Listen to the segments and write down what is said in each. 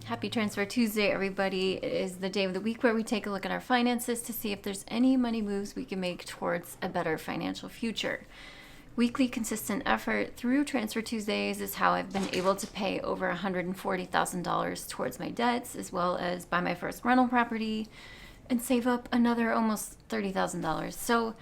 Happy Transfer Tuesday, everybody. It is the day of the week where we take a look at our finances to see if there's any money moves we can make towards a better financial future. Weekly consistent effort through Transfer Tuesdays is how I've been able to pay over $140,000 towards my debts, as well as buy my first rental property and save up another almost $30,000. So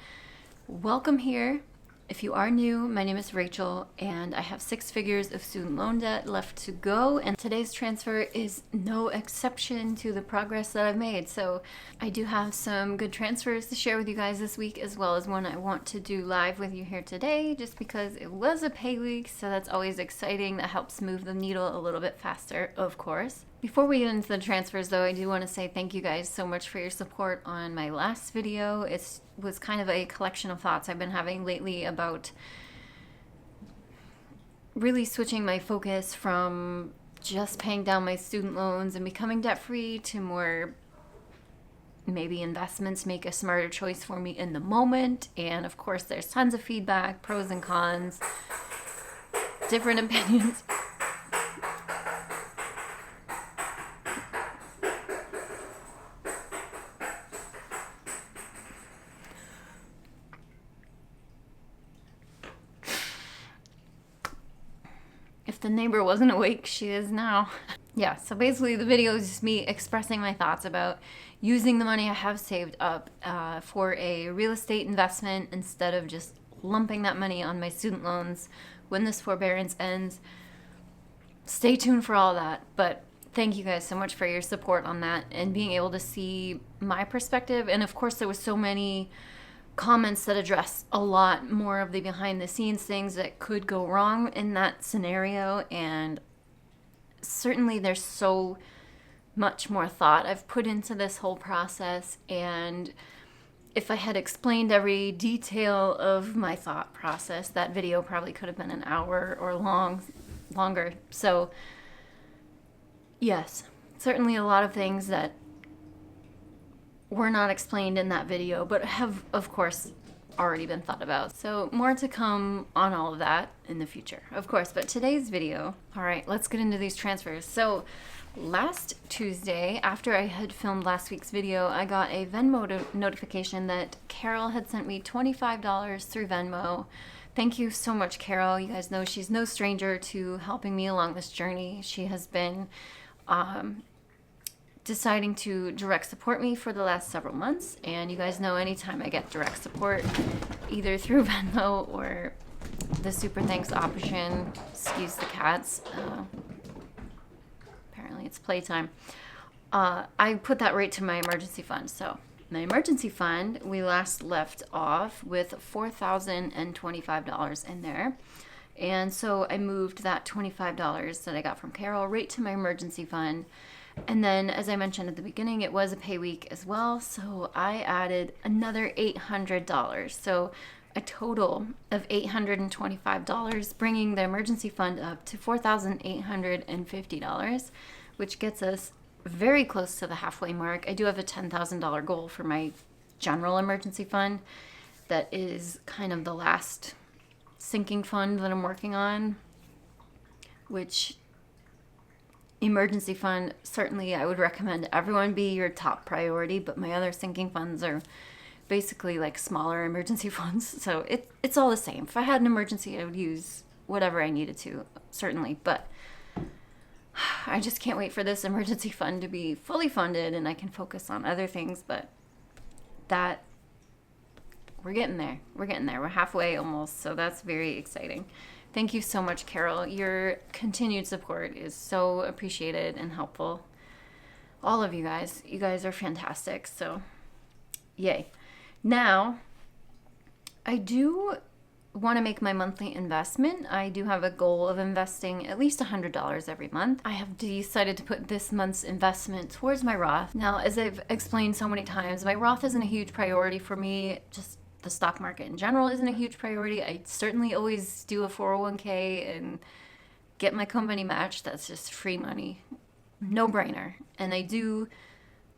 welcome here. If you are new, my name is Rachel, and I have 6 figures of student loan debt left to go, and today's transfer is no exception to the progress that I've made. So I do have some good transfers to share with you guys this week, as well as one I want to do live with you here today, just because it was a pay week, so that's always exciting. That helps move the needle a little bit faster, of course. Before we get into the transfers, though, I do want to say thank you guys so much for your support on my last video. It was kind of a collection of thoughts I've been having lately about really switching my focus from just paying down my student loans and becoming debt-free to more maybe investments make a smarter choice for me in the moment. And of course, there's tons of feedback, pros and cons, different opinions. If the neighbor wasn't awake, she is now. Yeah, so basically the video is just me expressing my thoughts about using the money I have saved up for a real estate investment instead of just lumping that money on my student loans when this forbearance ends. Stay tuned for all that, but thank you guys so much for your support on that and being able to see my perspective. And of course, there was so many comments that address a lot more of the behind the scenes things that could go wrong in that scenario, and certainly there's so much more thought I've put into this whole process, and if I had explained every detail of my thought process, that video probably could have been an hour or longer. So yes, certainly a lot of things that were not explained in that video, but have, of course, already been thought about. So more to come on all of that in the future, of course. But today's video, all right, let's get into these transfers. So last Tuesday, after I had filmed last week's video, I got a Venmo notification that Carol had sent me $25 through Venmo. Thank you so much, Carol. You guys know she's no stranger to helping me along this journey. She has been deciding to direct support me for the last several months, and you guys know anytime I get direct support either through Venmo or the super thanks option, excuse the cats, apparently it's playtime, I put that right to my emergency fund. So my emergency fund, we last left off with $4,025 in there, and so I moved that $25 that I got from Carol right to my emergency fund. And then, as I mentioned at the beginning, it was a pay week as well, so I added another $800. So a total of $825, bringing the emergency fund up to $4,850, which gets us very close to the halfway mark. I do have a $10,000 goal for my general emergency fund. That is kind of the last sinking fund that I'm working on, which emergency fund, certainly I would recommend everyone be your top priority, but my other sinking funds are basically like smaller emergency funds, so it's all the same. If I had an emergency, I would use whatever I needed to, certainly, but I just can't wait for this emergency fund to be fully funded and I can focus on other things. But that, we're getting there. We're halfway almost, so that's very exciting. Thank you so much, Carol. Your continued support is so appreciated and helpful. All of you guys are fantastic, so yay. Now, I do want to make my monthly investment. I do have a goal of investing at least $100 every month. I have decided to put this month's investment towards my Roth. Now, as I've explained so many times, my Roth isn't a huge priority for me. Just the stock market in general isn't a huge priority. I certainly always do a 401k and get my company matched. That's just free money. No brainer. And I do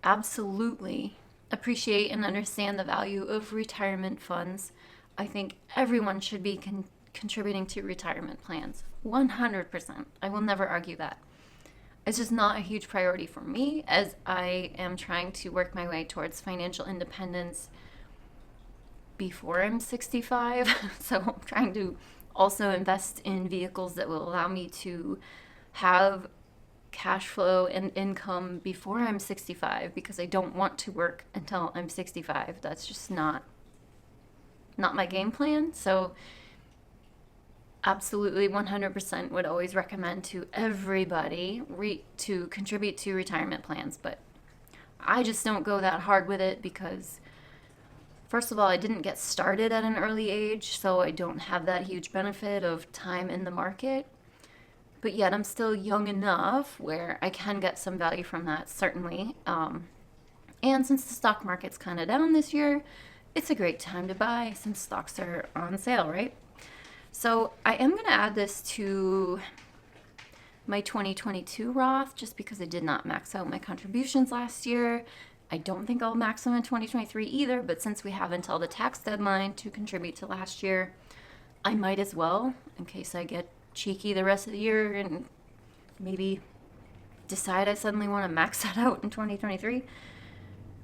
absolutely appreciate and understand the value of retirement funds. I think everyone should be contributing to retirement plans. 100%. I will never argue that. It's just not a huge priority for me, as I am trying to work my way towards financial independence before I'm 65. So I'm trying to also invest in vehicles that will allow me to have cash flow and income before I'm 65, because I don't want to work until I'm 65. That's just not my game plan. So absolutely 100% would always recommend to everybody to contribute to retirement plans, but I just don't go that hard with it because, first of all, I didn't get started at an early age, so I don't have that huge benefit of time in the market. But yet I'm still young enough where I can get some value from that, certainly. And since the stock market's kind of down this year, it's a great time to buy since stocks are on sale, right? So I am going to add this to my 2022 Roth just because I did not max out my contributions last year. I don't think I'll max them in 2023 either, but since we have until the tax deadline to contribute to last year, I might as well, in case I get cheeky the rest of the year and maybe decide I suddenly want to max that out in 2023.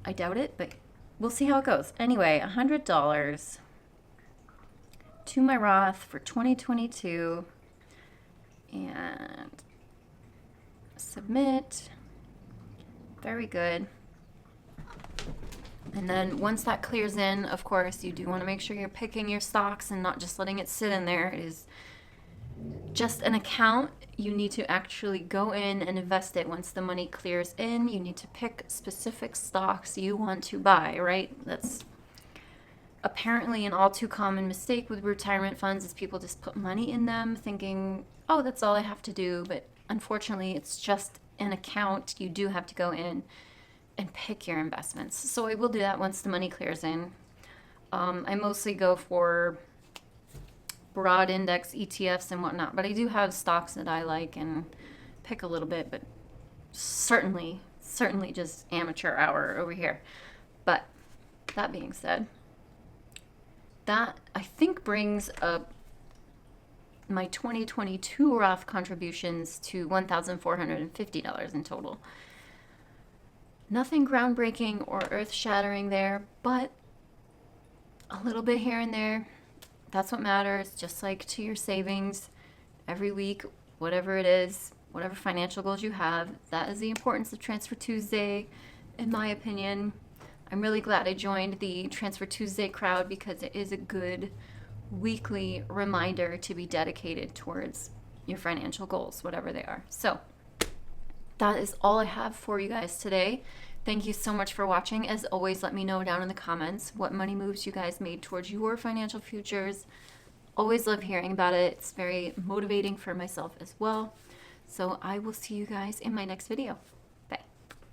I doubt it, but we'll see how it goes. Anyway, $100 to my Roth for 2022 and submit. Very good. And then once that clears in, of course, you do want to make sure you're picking your stocks and not just letting it sit in there. It is just an account. You need to actually go in and invest it. Once the money clears in, you need to pick specific stocks you want to buy, right? That's apparently an all too common mistake with retirement funds, is people just put money in them thinking, oh, that's all I have to do. But unfortunately, it's just an account. You do have to go in and pick your investments. So I will do that once the money clears in. I mostly go for broad index ETFs and whatnot, but I do have stocks that I like and pick a little bit, but certainly just amateur hour over here. But that being said, that I think brings up my 2022 Roth contributions to $1,450 in total. Nothing groundbreaking or earth-shattering there, but a little bit here and there. That's what matters, just like to your savings every week, whatever it is, whatever financial goals you have. That is the importance of Transfer Tuesday, in my opinion. I'm really glad I joined the Transfer Tuesday crowd because it is a good weekly reminder to be dedicated towards your financial goals, whatever they are. So that is all I have for you guys today. Thank you so much for watching. As always, let me know down in the comments what money moves you guys made towards your financial futures. Always love hearing about it. It's very motivating for myself as well. So I will see you guys in my next video.